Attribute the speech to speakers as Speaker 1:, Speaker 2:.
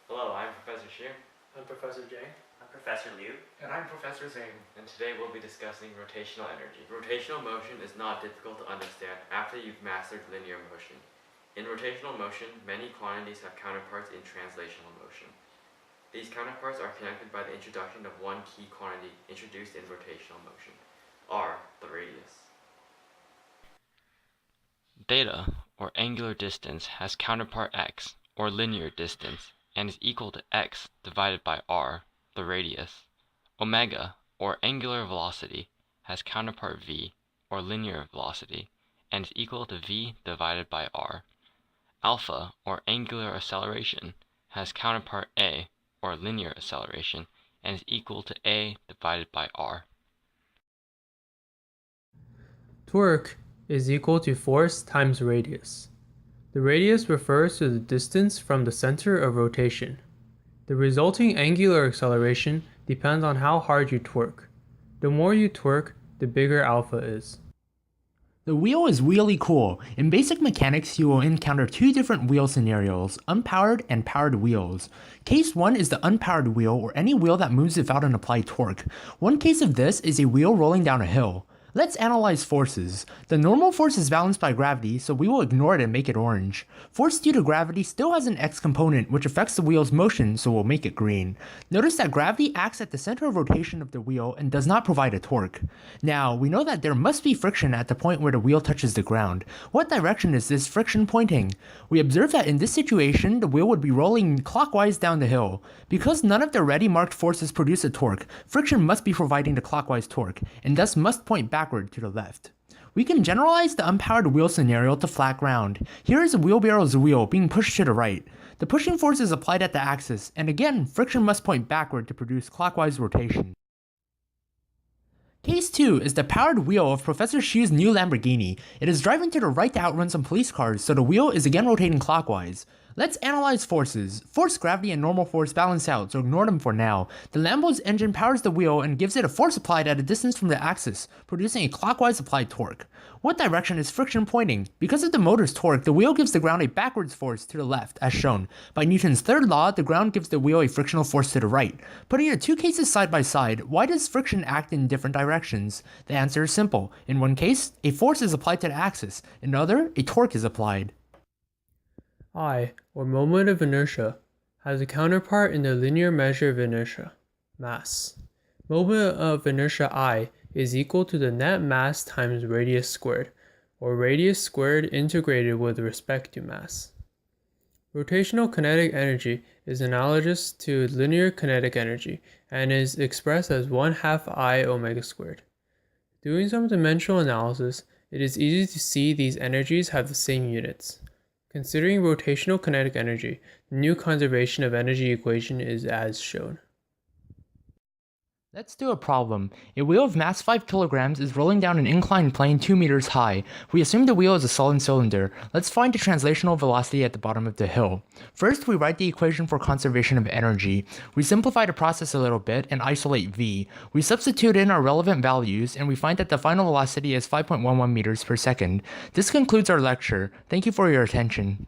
Speaker 1: Hello, I'm Professor Xu.
Speaker 2: I'm Professor Jang.
Speaker 3: I'm Professor Liu.
Speaker 4: And I'm Professor Zhang.
Speaker 1: And today we'll be discussing rotational energy. Rotational motion is not difficult to understand after you've mastered linear motion. In rotational motion, many quantities have counterparts in translational motion. These counterparts are connected by the introduction of one key quantity introduced in rotational motion, r, the radius. Theta, or angular distance, has counterpart x, or linear distance, and is equal to x divided by r, the radius. Omega, or angular velocity, has counterpart v, or linear velocity, and is equal to v divided by r. Alpha, or angular acceleration, has counterpart a, or linear acceleration, and is equal to a divided by r.
Speaker 2: Torque is equal to force times radius. The radius refers to the distance from the center of rotation. The resulting angular acceleration depends on how hard you torque. The more you torque, the bigger alpha is.
Speaker 4: The wheel is really cool. In basic mechanics, you will encounter two different wheel scenarios, unpowered and powered wheels. Case 1 is the unpowered wheel, or any wheel that moves without an applied torque. One case of this is a wheel rolling down a hill. Let's analyze forces. The normal force is balanced by gravity, so we will ignore it and make it orange. Force due to gravity still has an x component which affects the wheel's motion, so we'll make it green. Notice that gravity acts at the center of rotation of the wheel and does not provide a torque. Now, we know that there must be friction at the point where the wheel touches the ground. What direction is this friction pointing? We observe that in this situation, the wheel would be rolling clockwise down the hill. Because none of the ready marked forces produce a torque, friction must be providing the clockwise torque, and thus must point backward to the left. We can generalize the unpowered wheel scenario to flat ground. Here is a wheelbarrow's wheel being pushed to the right. The pushing force is applied at the axis, and again, friction must point backward to produce clockwise rotation. Case 2 is the powered wheel of Professor Xu's new Lamborghini. It is driving to the right to outrun some police cars, so the wheel is again rotating clockwise. Let's analyze forces. Force, gravity, and normal force balance out, so ignore them for now. The Lambo's engine powers the wheel and gives it a force applied at a distance from the axis, producing a clockwise applied torque. What direction is friction pointing? Because of the motor's torque, the wheel gives the ground a backwards force to the left, as shown. By Newton's third law, the ground gives the wheel a frictional force to the right. Putting the two cases side by side, why does friction act in different directions? The answer is simple. In one case, a force is applied to the axis. In the other, a torque is applied.
Speaker 2: I, or moment of inertia, has a counterpart in the linear measure of inertia, mass. Moment of inertia I is equal to the net mass times radius squared, or radius squared integrated with respect to mass. Rotational kinetic energy is analogous to linear kinetic energy and is expressed as 1/2 I omega squared. Doing some dimensional analysis, it is easy to see these energies have the same units. Considering rotational kinetic energy, the new conservation of energy equation is as shown.
Speaker 4: Let's do a problem. A wheel of mass 5 kilograms is rolling down an inclined plane 2 meters high. We assume the wheel is a solid cylinder. Let's find the translational velocity at the bottom of the hill. First, we write the equation for conservation of energy. We simplify the process a little bit and isolate v. We substitute in our relevant values, and we find that the final velocity is 5.11 meters per second. This concludes our lecture. Thank you for your attention.